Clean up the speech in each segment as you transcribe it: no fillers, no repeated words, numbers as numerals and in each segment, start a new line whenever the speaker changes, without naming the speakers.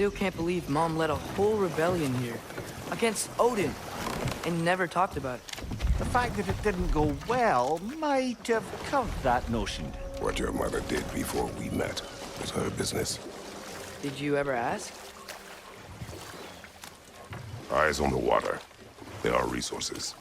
still can't believe Mom led a whole rebellion here against Odin and never talked about it.
The fact that it didn't go well might have covered that notion.
What your mother did before we met was her business.
Did you ever ask?
Eyes on the water. There are resources.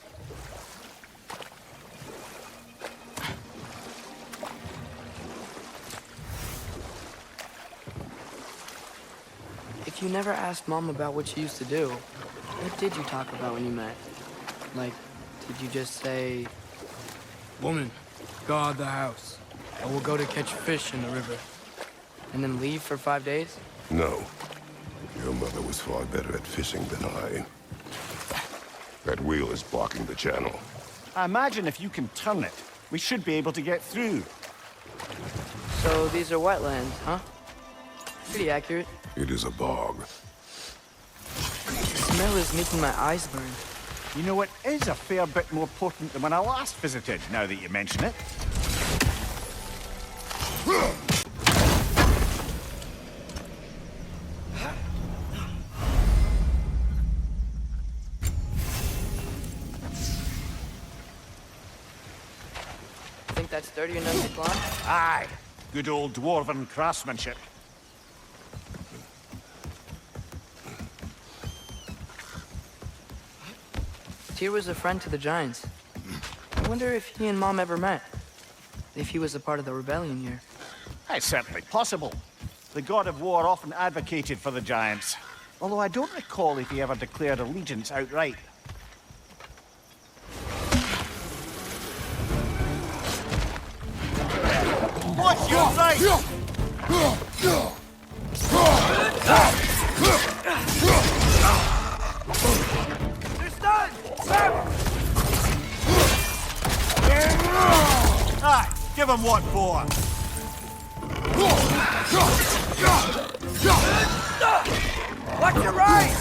If you never asked Mom about what she used to do, what did you talk about when you met? Like, did you just say, "Woman, guard the house, and we'll go to catch fish in the river," and then leave for 5 days?
No. Your mother was far better at fishing than I. That wheel is blocking the channel.
I imagine if you can turn it, we should be able to get through.
So these are wetlands, huh? Pretty accurate.
It is a bog.
The smell is making my eyes burn.
You know, it is a fair bit more potent than when I last visited, now that you mention it.
Think that's sturdy enough to climb?
Aye. Good old dwarven craftsmanship.
Tyr was a friend to the Giants. I wonder if he and Mom ever met. If he was a part of the rebellion here.
It's certainly possible. The god of war often advocated for the Giants. Although I don't recall if he ever declared allegiance outright. What's your right? Aye, give him what for.
Watch your right!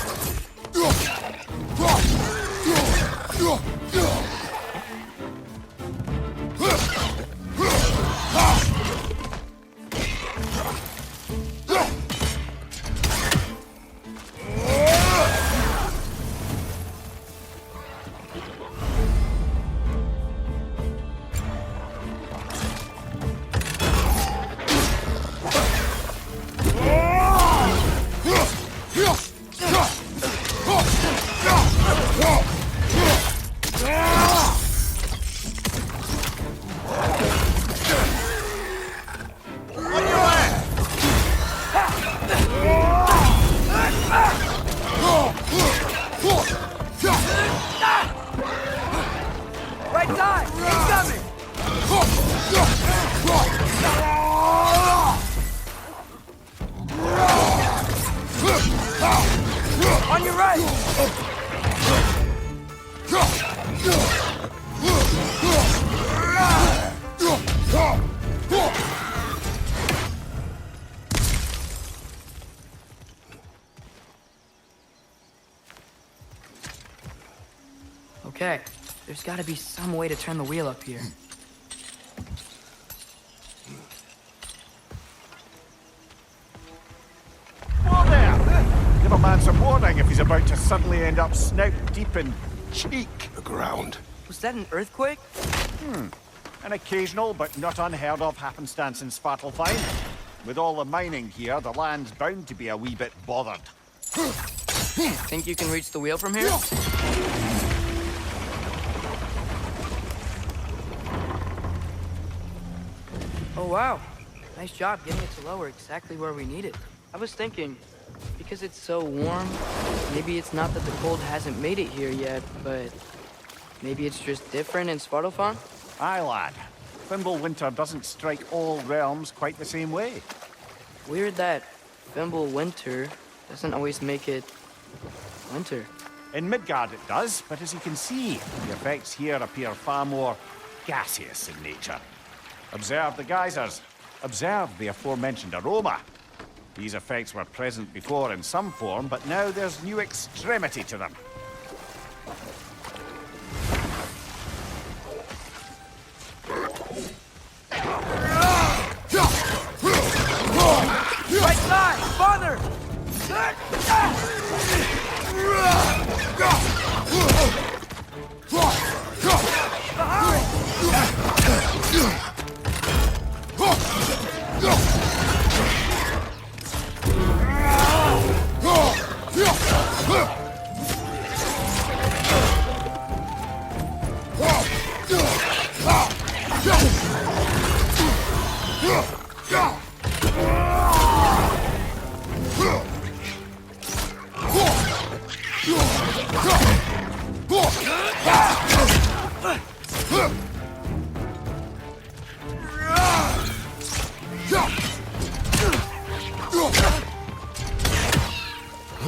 Right side! Incoming! On your right! Okay, there's gotta be some way to turn the wheel up here.
Whoa there! Give a man some warning if he's about to suddenly end up snout deep in cheek.
The ground.
Was that an earthquake?
An occasional but not unheard of happenstance in Svartalfheim. With all the mining here, the land's bound to be a wee bit bothered.
Think you can reach the wheel from here? Oh wow, nice job getting it to lower exactly where we need it. I was thinking, because it's so warm, maybe it's not that the cold hasn't made it here yet, but maybe it's just different in Svartalfheim?
Aye, lad. Fimbulwinter doesn't strike all realms quite the same way.
Weird that Fimbulwinter doesn't always make it winter.
In Midgard it does, but as you can see, the effects here appear far more gaseous in nature. Observe the geysers. Observe the aforementioned aroma. These effects were present before in some form, but now there's new extremity to them.
Right side! Farther!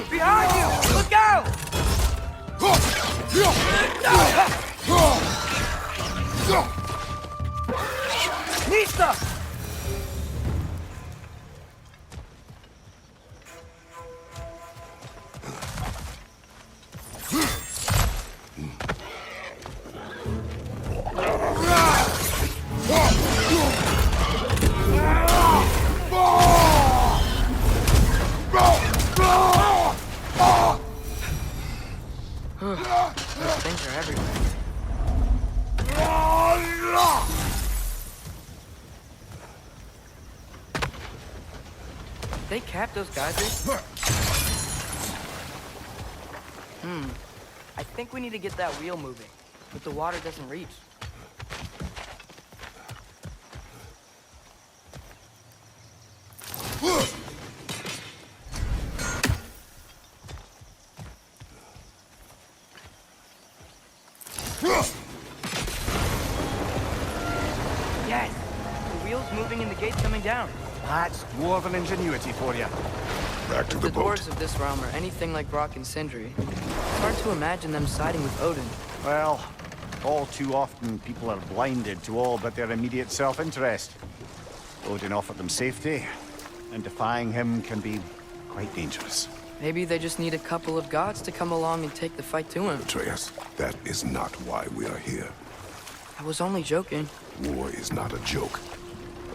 Behind you! Look out! Nista! Things are everywhere. They capped those geysers? I think we need to get that wheel moving, but the water doesn't reach. Yes! The wheel's moving and the gate's coming down.
That's dwarven ingenuity for you.
Back to
If
the
the
boat.
dwarves of this realm are anything like Brock and Sindri, it's hard to imagine them siding with Odin.
Well, all too often people are blinded to all but their immediate self-interest. Odin offered them safety, and defying him can be quite dangerous.
Maybe they just need a couple of gods to come along and take the fight to him.
Atreus, that is not why we are here.
I was only joking.
War is not a joke,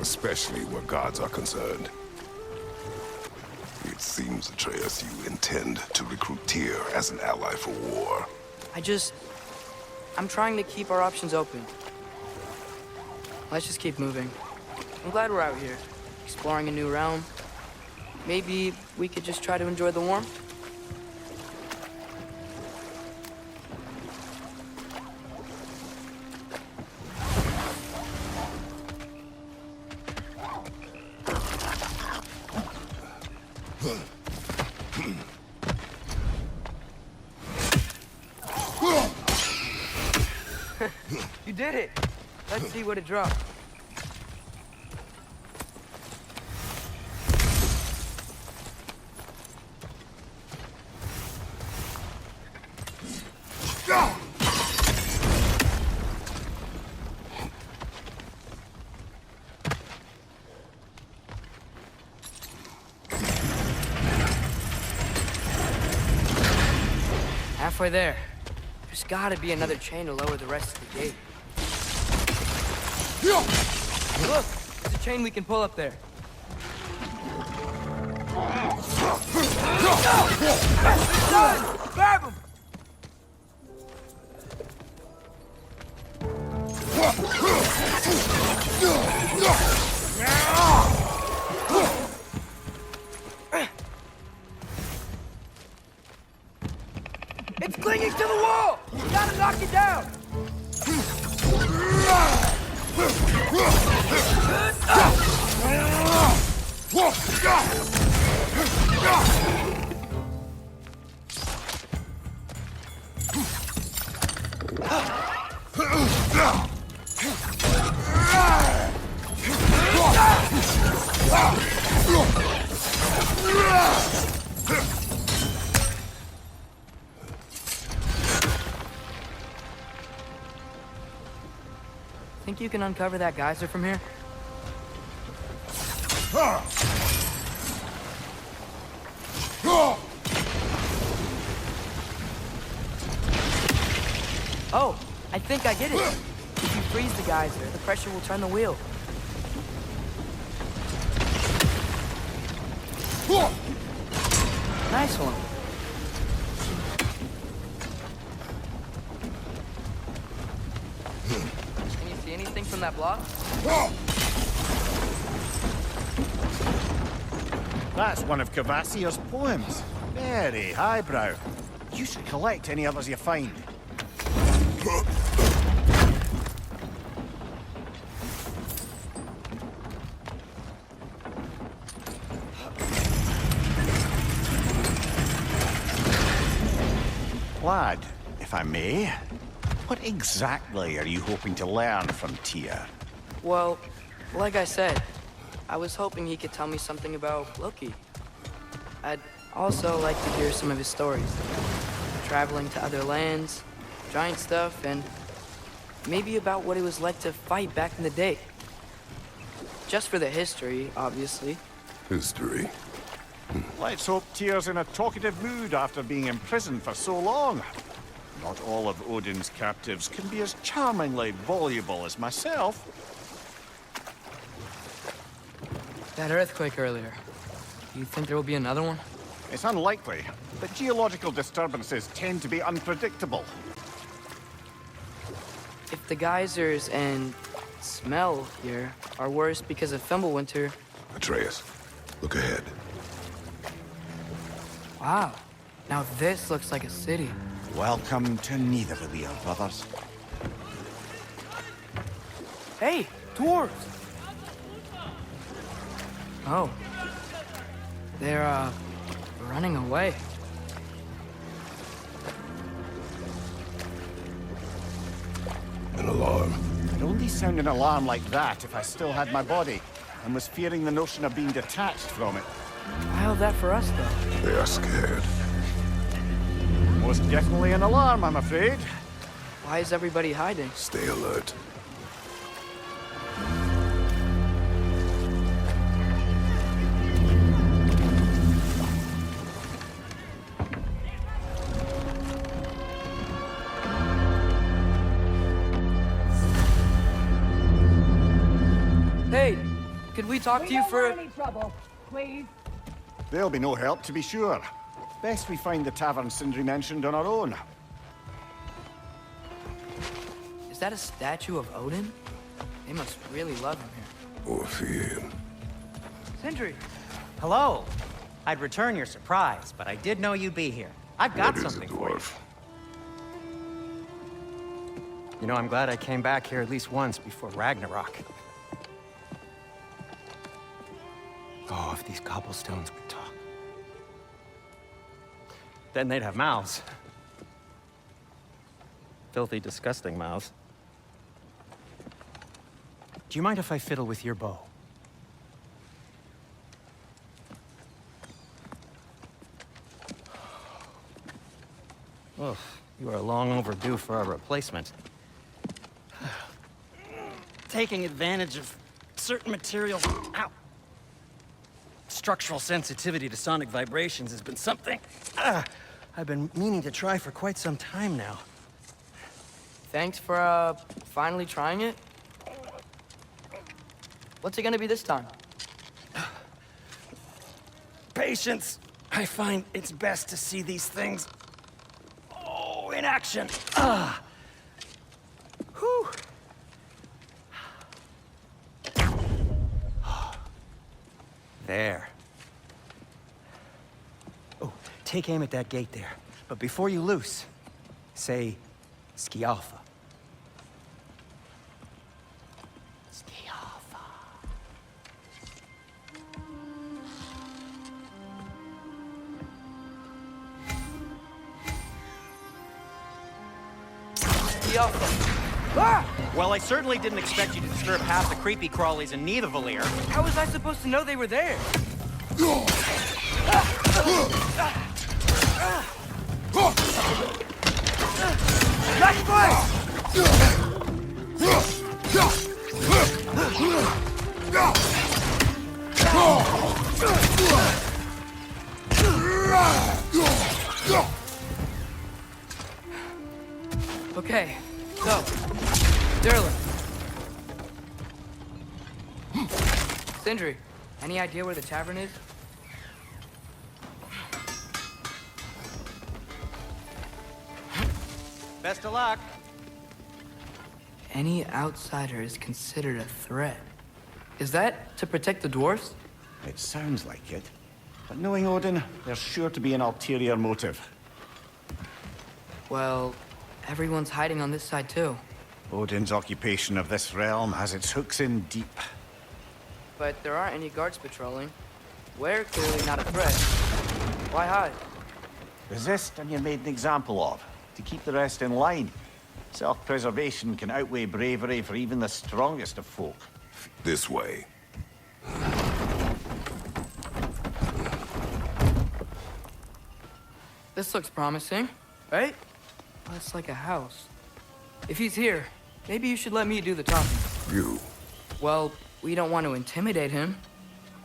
especially where gods are concerned. It seems, Atreus, you intend to recruit Tyr as an ally for war.
I'm trying to keep our options open. Let's just keep moving. I'm glad we're out here, exploring a new realm. Maybe we could just try to enjoy the warmth? You did it! Let's see what it dropped. Halfway there. There's gotta be another chain to lower the rest of the gate. Look! There's a chain we can pull up there. Grab him! It's clinging to the wall! You gotta knock it down! Think you can uncover that geyser from here? Oh, I think I get it. If you freeze the geyser, the pressure will turn the wheel. Nice one. Can you see anything from that block?
That's one of Cavassier's poems. Very highbrow. You should collect any others you find. Lad, if I may, what exactly are you hoping to learn from Tyr?
Well, like I said, I was hoping he could tell me something about Loki. I'd also like to hear some of his stories. Traveling to other lands, giant stuff, and maybe about what it was like to fight back in the day. Just for the history, obviously.
History.
Let's hope Tyr's in a talkative mood after being imprisoned for so long. Not all of Odin's captives can be as charmingly voluble as myself.
That earthquake earlier. Do you think there will be another one?
It's unlikely, but geological disturbances tend to be unpredictable.
If the geysers and smell here are worse because of Fimbulwinter...
Atreus, look ahead.
Wow. Now this looks like a city.
Welcome to Nidavellir, brothers.
Hey, dwarves! Oh. They're, running away.
An alarm.
I'd only sound an alarm like that if I still had my body, and was fearing the notion of being detached from it.
Why held that for us, though?
They are scared.
Most definitely an alarm, I'm afraid.
Why is everybody hiding?
Stay alert.
Hey, could we talk to you for...
any trouble, please.
There'll be no help, to be sure. Best we find the tavern Sindri mentioned on our own.
Is that a statue of Odin? They must really love him here.
Or fear.
Sindri!
Hello. I'd return your surprise, but I did know you'd be here. I've got
What is
something
it,
for you.
dwarf?
You know, I'm glad I came back here at least once before Ragnarok. Oh, if these cobblestones could talk. Then they'd have mouths. Filthy, disgusting mouths. Do you mind if I fiddle with your bow? Oh, you are long overdue for a replacement. Taking advantage of certain materials. Ow! Structural sensitivity to sonic vibrations has been something I've been meaning to try for quite some time now.
Thanks for, finally trying it. What's it gonna be this time?
Patience. I find it's best to see these things, in action. Whew. There. Oh, take aim at that gate there. But before you loose, say, Skialfa. Skialfa. Well, I certainly didn't expect you to disturb half the creepy crawlies in Nidavellir.
How was I supposed to know they were there? Nice fight! Okay, so, Derlin. Sindri, any idea where the tavern is?
Best of luck.
Any outsider is considered a threat. Is that to protect the dwarves?
It sounds like it. But knowing Odin, there's sure to be an ulterior motive.
Well, everyone's hiding on this side too.
Odin's occupation of this realm has its hooks in deep.
But there aren't any guards patrolling. We're clearly not a threat. Why hide?
Resist and you're made an example of, to keep the rest in line. Self-preservation can outweigh bravery for even the strongest of folk.
This way.
This looks promising, right? Well, it's like a house. If he's here, maybe you should let me do the talking.
You.
Well, we don't want to intimidate him.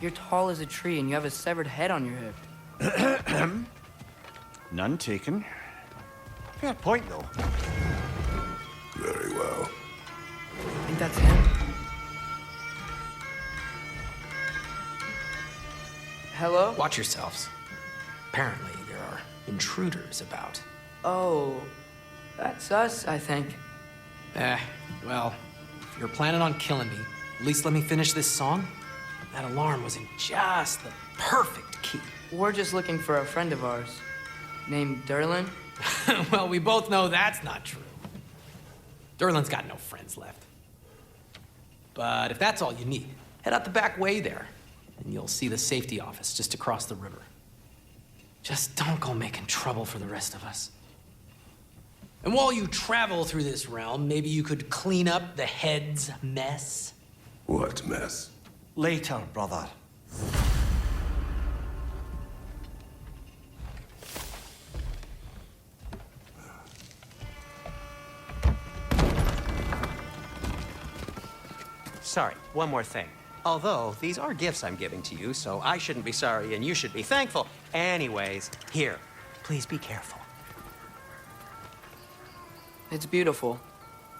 You're tall as a tree and you have a severed head on your hip.
None taken. Fair point, though.
Very well.
I think that's him. Hello?
Watch yourselves. Apparently, there are intruders about.
Oh, that's us, I think.
Well, if you're planning on killing me, at least let me finish this song. That alarm was in just the perfect key.
We're just looking for a friend of ours named Derlin.
Well, we both know that's not true. Derlin's got no friends left. But if that's all you need, head out the back way there, and you'll see the safety office just across the river. Just don't go making trouble for the rest of us. And while you travel through this realm, maybe you could clean up the head's mess.
What mess?
Later, brother.
Sorry, one more thing. Although, these are gifts I'm giving to you, so I shouldn't be sorry and you should be thankful. Anyways, here, please be careful.
It's beautiful.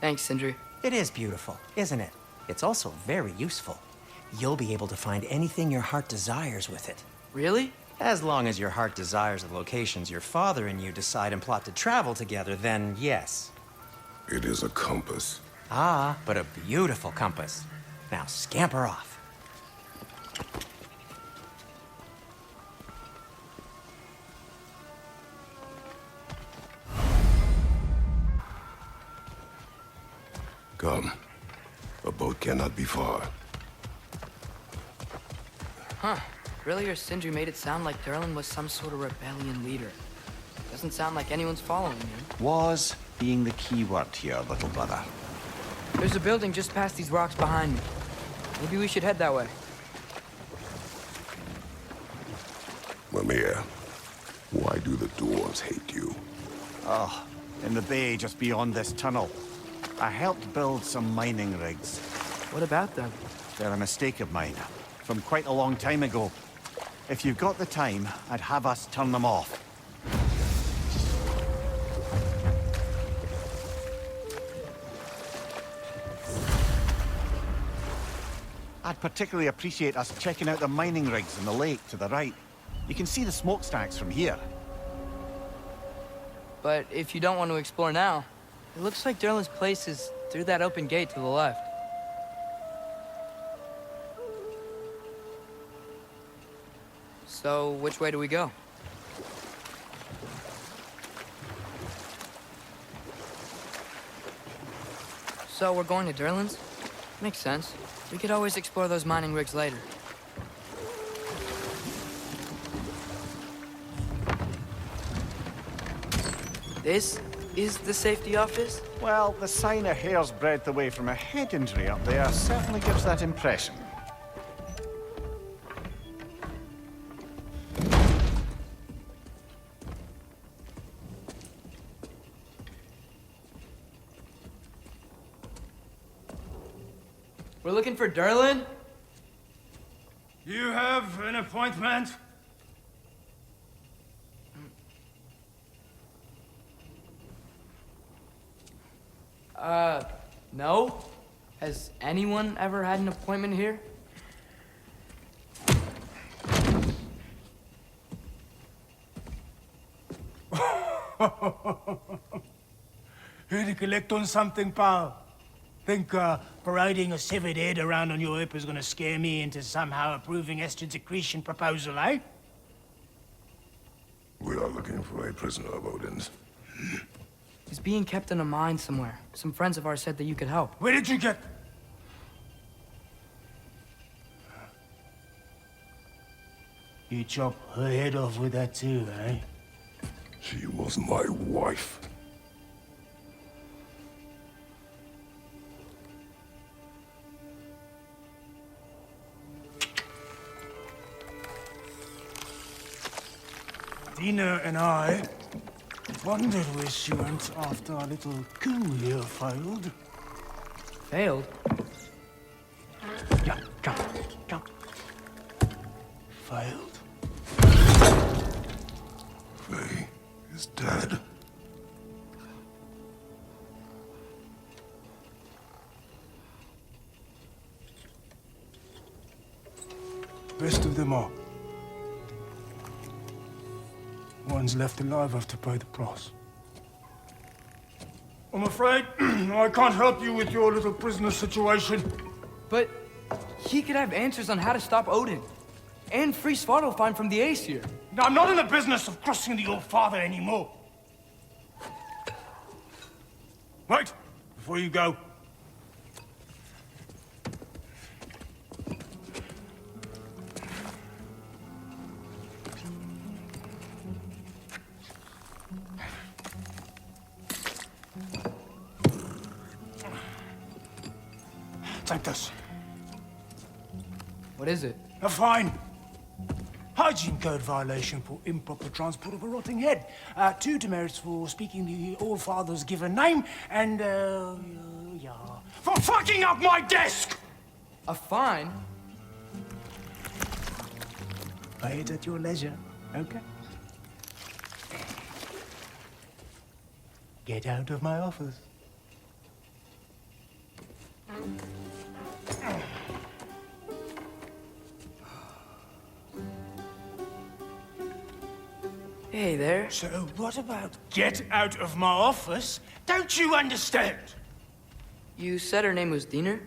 Thanks, Sindri.
It is beautiful, isn't it? It's also very useful. You'll be able to find anything your heart desires with it.
Really?
As long as your heart desires the locations your father and you decide and plot to travel together, then yes.
It is a compass.
Ah, but a beautiful compass. Now scamper off.
Come. A boat cannot be far.
Huh. Earlier, Sindri made it sound like Derlin was some sort of rebellion leader. Doesn't sound like anyone's following him.
Was being the key word here, little brother.
There's a building just past these rocks behind me. Maybe we should head that way.
Mimir, why do the dwarves hate you?
Oh, in the bay just beyond this tunnel. I helped build some mining rigs.
What about them?
They're a mistake of mine, from quite a long time ago. If you've got the time, I'd have us turn them off. I'd particularly appreciate us checking out the mining rigs in the lake to the right. You can see the smokestacks from here.
But if you don't want to explore now, it looks like Derlin's place is through that open gate to the left. So, which way do we go? So, we're going to Derlin's? Makes sense. We could always explore those mining rigs later. This is the safety office?
Well, the sign a hair's breadth away from a head injury up there certainly gives that impression.
We're looking for Derlin?
You have an appointment?
No? Has anyone ever had an appointment here?
Here to collect on something, pal? Think parading a severed head around on your hip is gonna scare me into somehow approving Estrid's accretion proposal, eh?
We are looking for a prisoner of Odin's.
He's being kept in a mine somewhere. Some friends of ours said that you could help.
Where did you get... You chop her head off with that too, eh?
She was my wife.
Dina and I wondered where she went after our little coup here failed.
Failed?
Yeah, jump. Failed?
Faye is dead.
Best of them all. One's left alive have to pay the price. I'm afraid I can't help you with your little prisoner situation.
But he could have answers on how to stop Odin. And free Svartalfheim from the Aesir.
Now, I'm not in the business of crossing the old father anymore. Wait, before you go. Take this.
What is it?
A fine. Hygiene code violation for improper transport of a rotting head. 2 demerits for speaking the All Father's given name, and, yeah, for fucking up my desk!
A fine?
Pay it at your leisure, okay? Get out of my office.
Hey there.
So what about get out of my office? Don't you understand?
You said her name was Diener?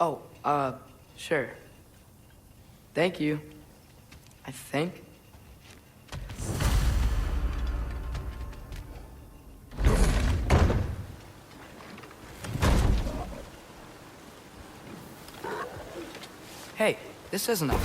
Oh, sure. Thank you. I think. Hey, this isn't a...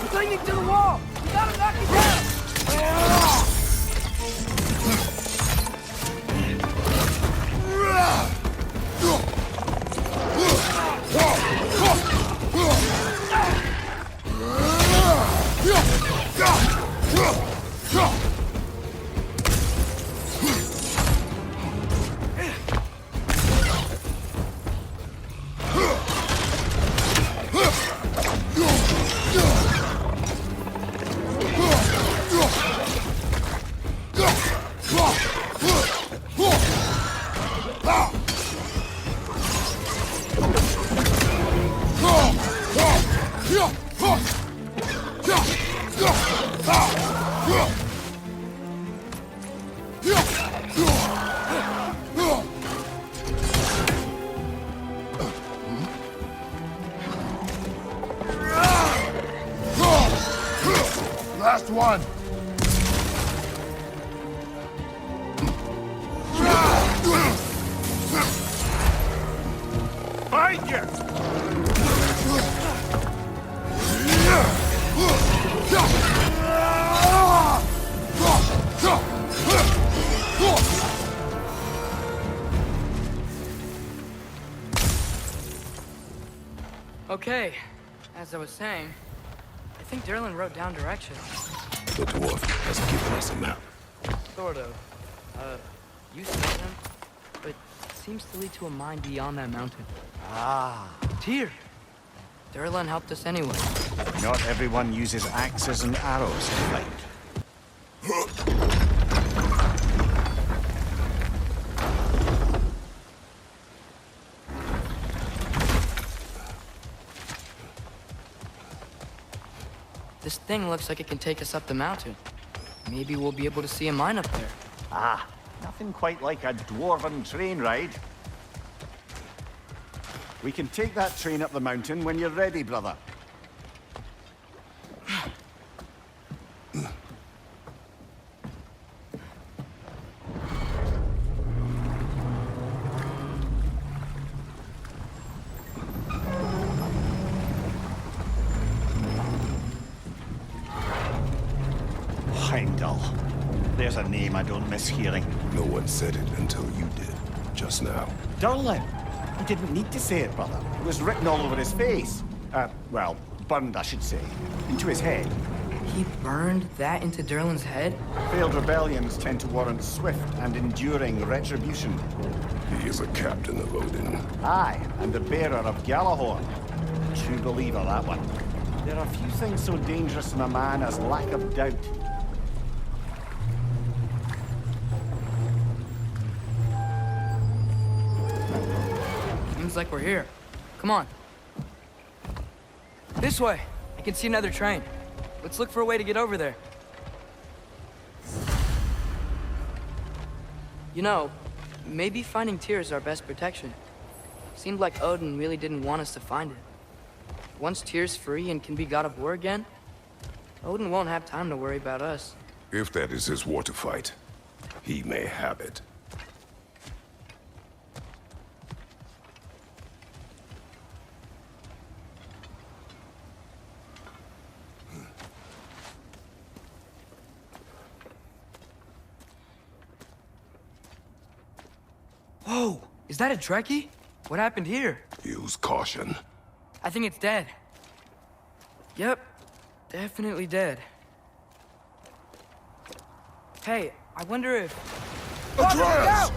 Clinging to the wall! You gotta knock it down!
last one!
Find you!
Okay, as I was saying, I think Derlin wrote down directions.
The dwarf has given us a map.
Sort of. You saw them, but it seems to lead to a mine beyond that mountain.
Ah.
Tyr! Derlin helped us anyway.
Not everyone uses axes and arrows to fight.
This thing looks like it can take us up the mountain. Maybe we'll be able to see a mine up there.
Ah, nothing quite like a dwarven train ride. We can take that train up the mountain when you're ready, brother. Heimdall. There's a name I don't miss hearing.
No one said it until you did, just now.
Durlin. He didn't need to say it, brother. It was written all over his face. Well, burned, I should say. Into his head.
He burned that into Derlin's head?
Failed rebellions tend to warrant swift and enduring retribution.
He is a captain of Odin.
Aye, and the bearer of Gjallarhorn. True believer, that one. There are few things so dangerous in a man as lack of doubt.
Seems like we're here. Come on. This way. I can see another train. Let's look for a way to get over there. You know, maybe finding Tyr is our best protection. Seemed like Odin really didn't want us to find it. Once Tyr's free and can be god of war again, Odin won't have time to worry about us.
If that is his war to fight, he may have it.
Whoa! Is that a Trekkie? What happened here?
Use caution.
I think it's dead. Yep, definitely dead. Hey, I wonder if...
Atreus!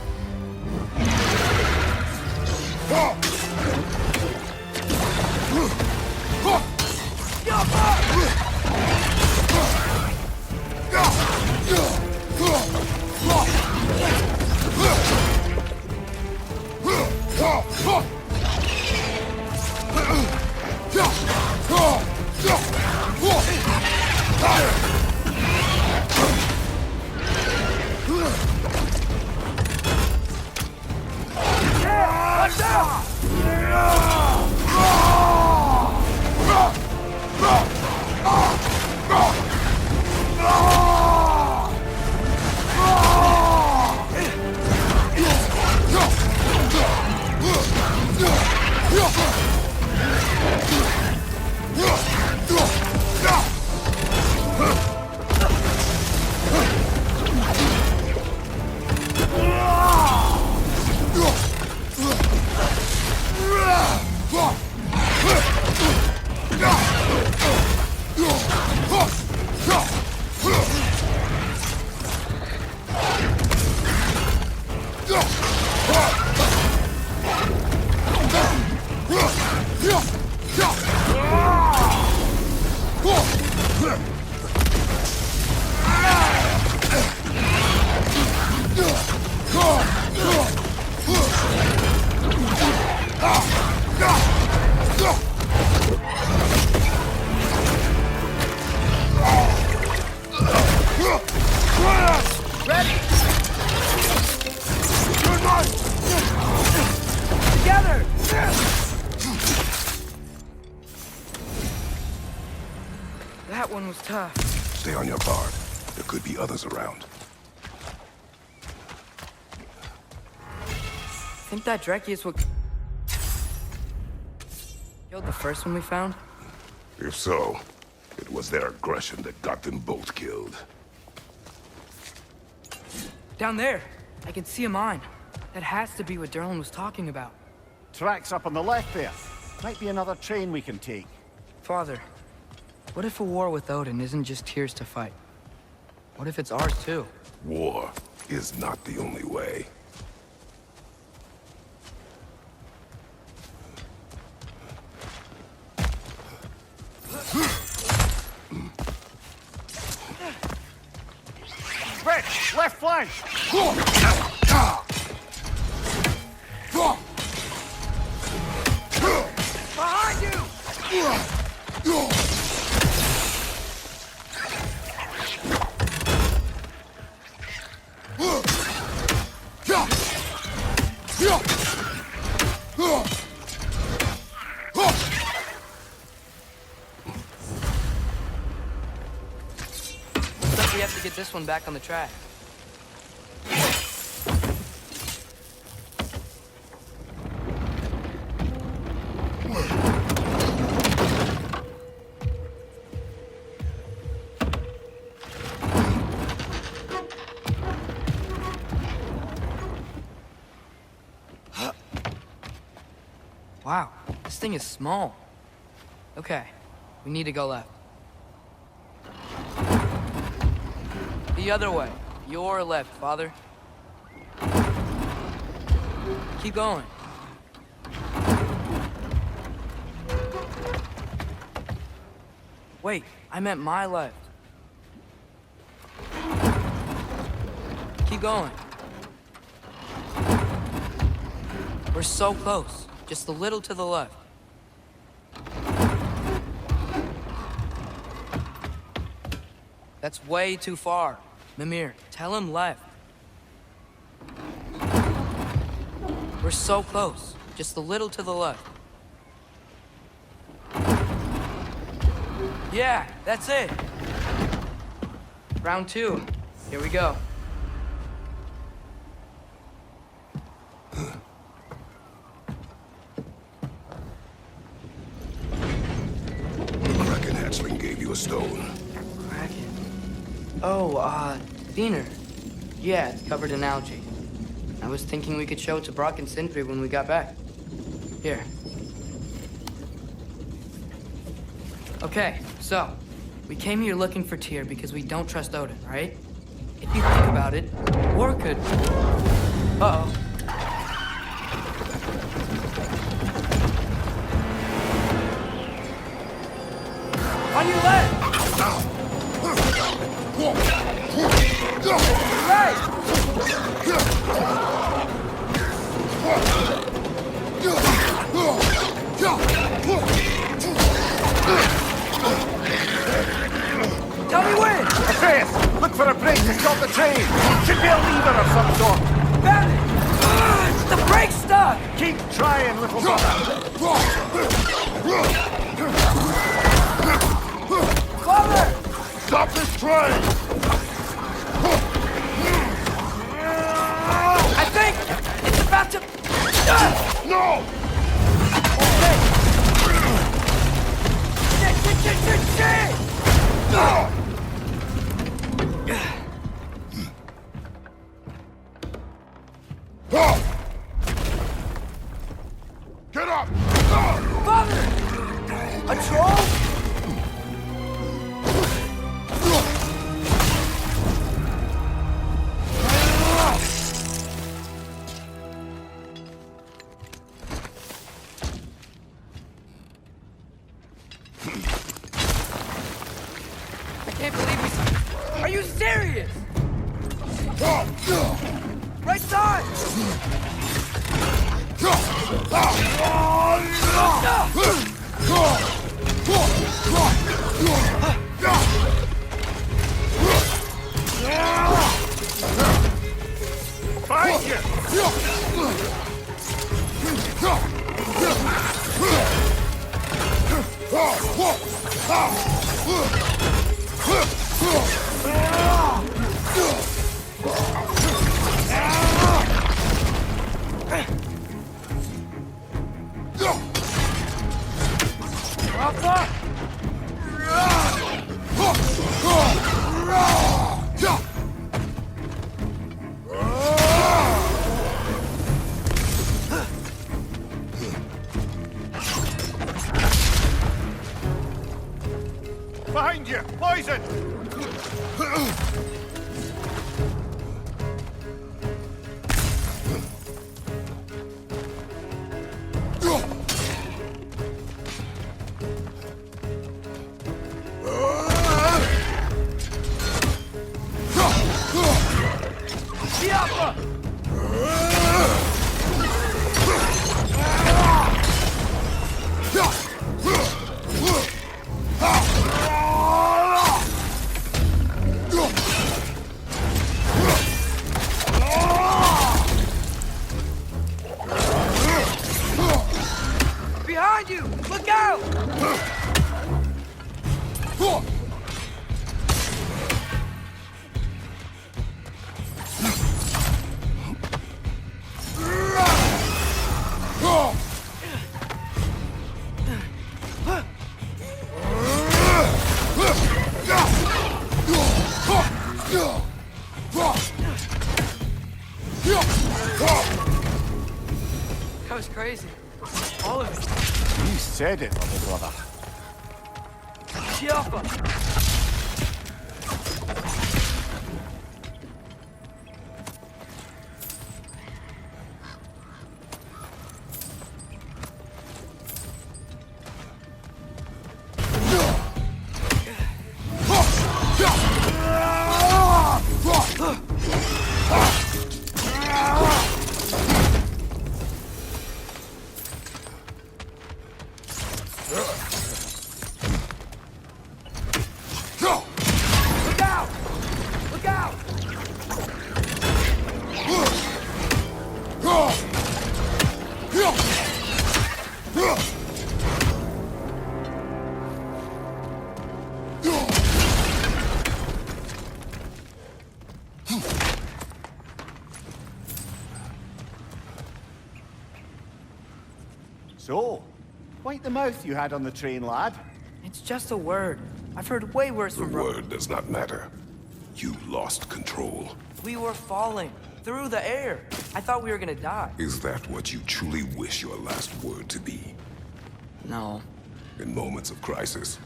Together! That one was tough.
Stay on your guard. There could be others around.
Think that Dreki is what killed the first one we found?
If so, it was their aggression that got them both killed.
Down there! I can see a mine. That has to be what Derlin was talking about.
Tracks up on the left there. Might be another train we can take.
Father, what if a war with Odin isn't just Tyr's to fight? What if it's ours too?
War is not the only way.
Red, left flank!
Behind you! Looks like we have to get this one back on the track. Wow, this thing is small. Okay, we need to go left. The other way. Your left, Father. Keep going. Wait, I meant my left. Keep going. We're so close. Just a little to the left. That's way too far. Mimir, tell him left. We're so close. Just a little to the left. Yeah, that's it. Round 2. Here we go.
Kraken hatchling gave you a stone.
Kraken. Oh, Diener. Yeah, it's covered in algae. I was thinking we could show it to Brock and Sindri when we got back. Here. Okay, so, we came here looking for Tyr because we don't trust Odin, right? If you think about it, war could... Uh-oh. On your left! Right! Tell me when!
Atreus, look for a brake to stop the train! Should be a lever of some sort!
Found it! The brake's stuck!
Keep trying, little brother!
Father!
Stop this train!
I think it's about to...
No!
Shit!
Get up!
Father! A troll? I can't believe we... Are you serious? Right side!
Find you! Behind you! Poison!
Behind you! Look out! That was crazy. All of it.
You said it, little brother.
Jaffa! Look out! Look out!
So, quite the mouth you had on the train, lad.
It's just a word. I've heard way worse
The
from bro.
word does not matter. You lost control.
We were falling through the air. I thought we were gonna die.
Is that what you truly wish your last word to be?
No.
In moments of crisis,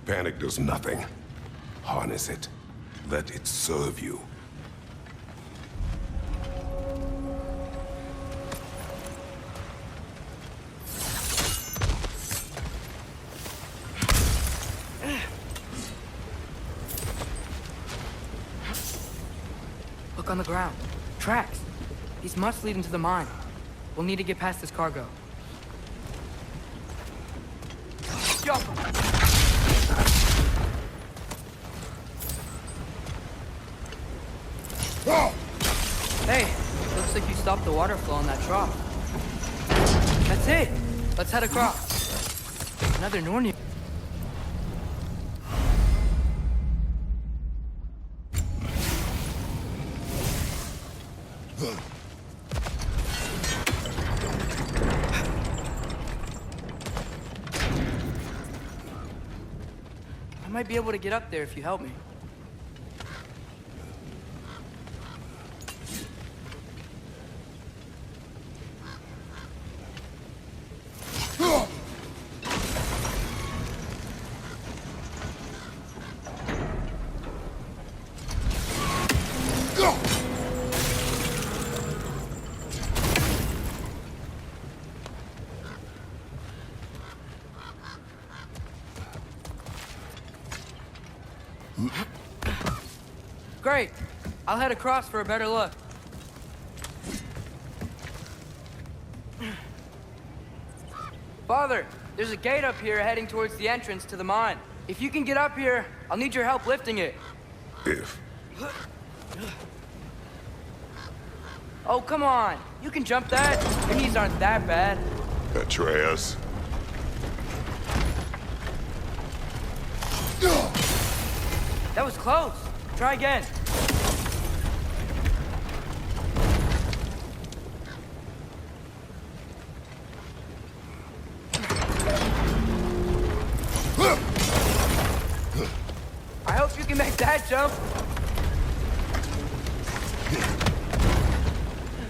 panic does nothing. Harness it. Let it serve you.
Look on the ground. Tracks. These must lead into the mine. We'll need to get past this cargo. Jump! Hey, looks like you stopped the water flow in that trough. That's it. Let's head across. Another Nornir. I might be able to get up there if you help me. Great. I'll head across for a better look. Father, there's a gate up here heading towards the entrance to the mine. If you can get up here, I'll need your help lifting it.
If.
Oh, come on. You can jump that. Your knees aren't that bad.
Atreus.
That That was close. Try again. I hope you can make that jump.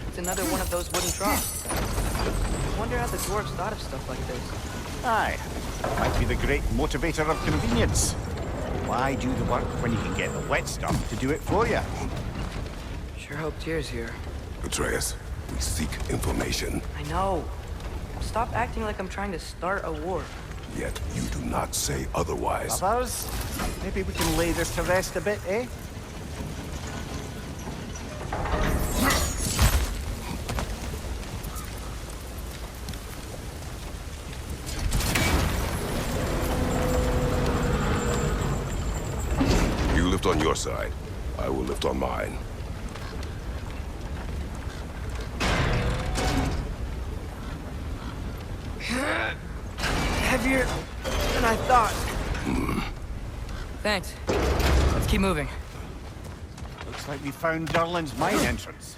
It's another one of those wooden troughs. I wonder how the dwarves thought of stuff like this.
Aye, might be the great motivator of convenience. Why do the work when you can get the wet stuff to do it for you?
Sure hope Tyr's here.
Atreus, we seek information,
I know. Stop acting like I'm trying to start a war.
yet you do not say otherwise.
Others? Maybe we can lay this to rest a bit, eh?
You lift on your side. I will lift on mine.
Heavier than I thought. Thanks. Let's keep moving.
Looks like we found Durlin's mine entrance.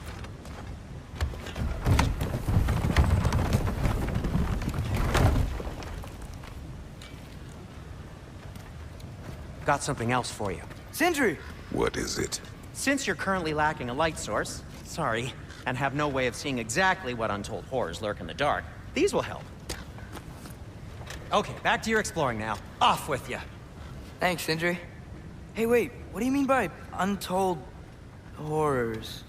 Got something else for you.
Sindri!
What is it?
Since you're currently lacking a light source, sorry, and have no way of seeing exactly what untold horrors lurk in the dark, these will help. Okay, back to your exploring now. Off with you.
Thanks, Sindri. Hey, wait. What do you mean by untold horrors?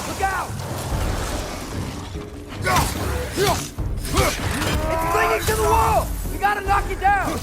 Look out! It's clinging to the wall! We gotta knock it down!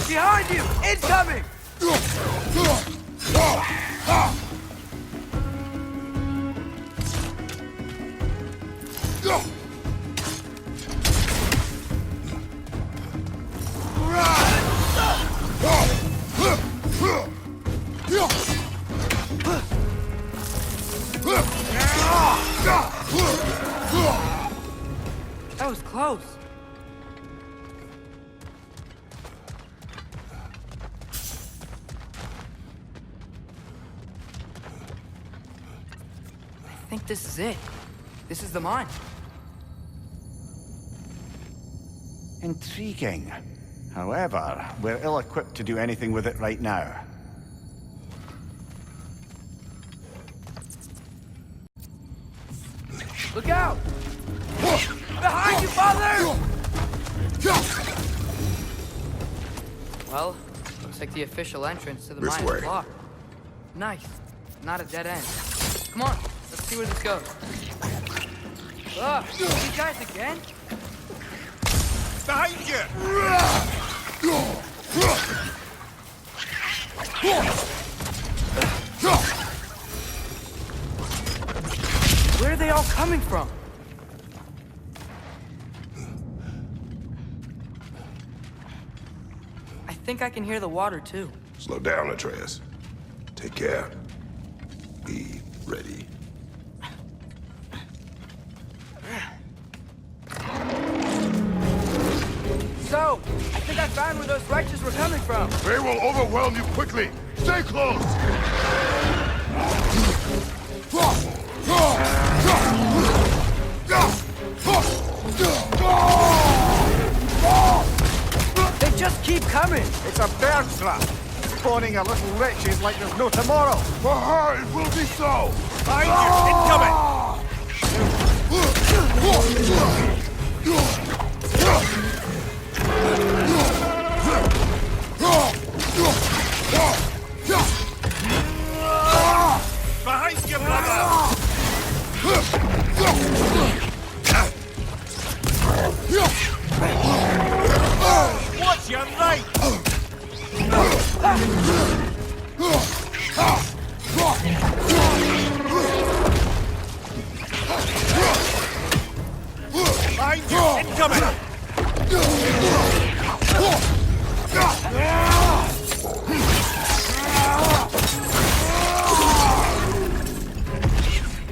Behind you! Incoming! That was close. I think this is it. This is the mine.
Intriguing. However, we're ill-equipped to do anything with it right now.
Look out! Behind you, father! Well, looks like the official entrance to the
This
mine
way.
is blocked. Nice. Not a dead end. Come on, let's see where this goes. Ugh, these guys again?
Behind you!
Where are they all coming from? I think I can hear the water, too.
Slow down, Atreus. Take care. Be ready.
So, I think I found where those righteous were coming from.
They will overwhelm you quickly. Stay close!
They just keep coming.
It's a bear trap! Spawning a little wretches like there's no tomorrow!
For her, it will be so!
Behind you! Incoming! Danger incoming!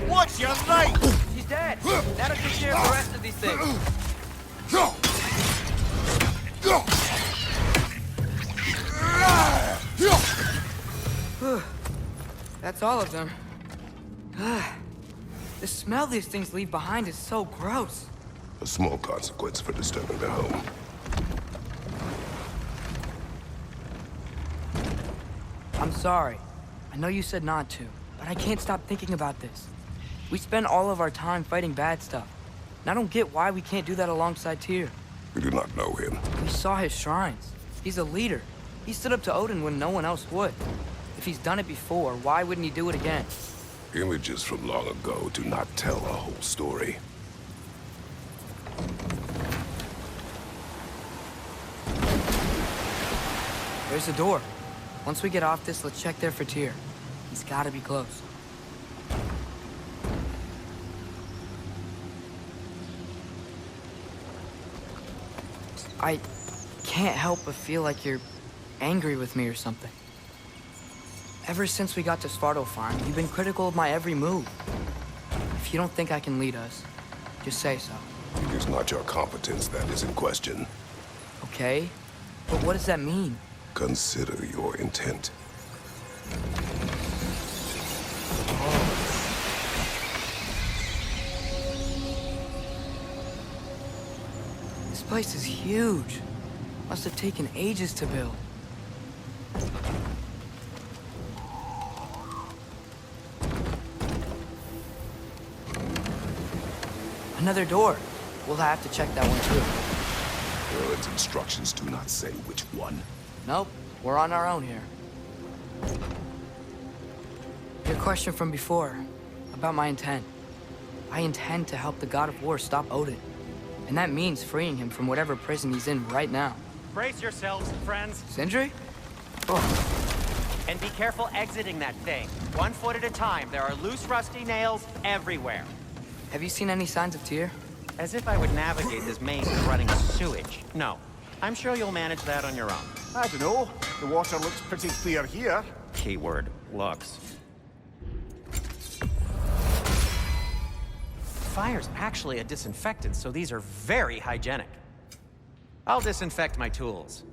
What's your right?
He's dead. That'll take care of the rest of these things. That's all of them. The smell these things leave behind is so gross.
A small consequence for disturbing their home.
I'm sorry. I know you said not to, but I can't stop thinking about this. We spend all of our time fighting bad stuff. And I don't get why we can't do that alongside Tyr.
We do not know him.
We saw his shrines. He's a leader. He stood up to Odin when no one else would. If he's done it before, why wouldn't he do it again?
Images from long ago do not tell a whole story.
There's the door. Once we get off this, let's check there for Tyr. He's gotta be close. I can't help but feel like you're angry with me or something. Ever since we got to Svartalfheim, you've been critical of my every move. If you don't think I can lead us, just say so.
It is not your competence that is in question.
Okay? But what does that mean?
Consider your intent.
This place is huge. Must have taken ages to build. Another door. We'll have to check that one too.
Erlen's instructions do not say which one.
Nope, we're on our own here. Your question from before, about my intent. I intend to help the God of War stop Odin. And that means freeing him from whatever prison he's in right now.
Brace yourselves, friends,
Sindri?
and be careful exiting that thing. 1 foot at a time. There are loose, rusty nails everywhere.
Have you seen any signs of Tyr?
As if I would navigate this maze of running sewage. No. I'm sure you'll manage that on your own.
I don't know. The water looks pretty clear here.
Keyword, looks. Fire's actually a disinfectant, so these are very hygienic. I'll disinfect my tools.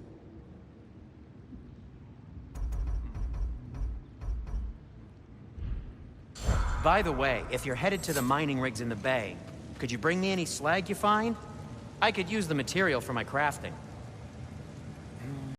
By the way, if you're headed to the mining rigs in the bay, could you bring me any slag you find? I could use the material for my crafting.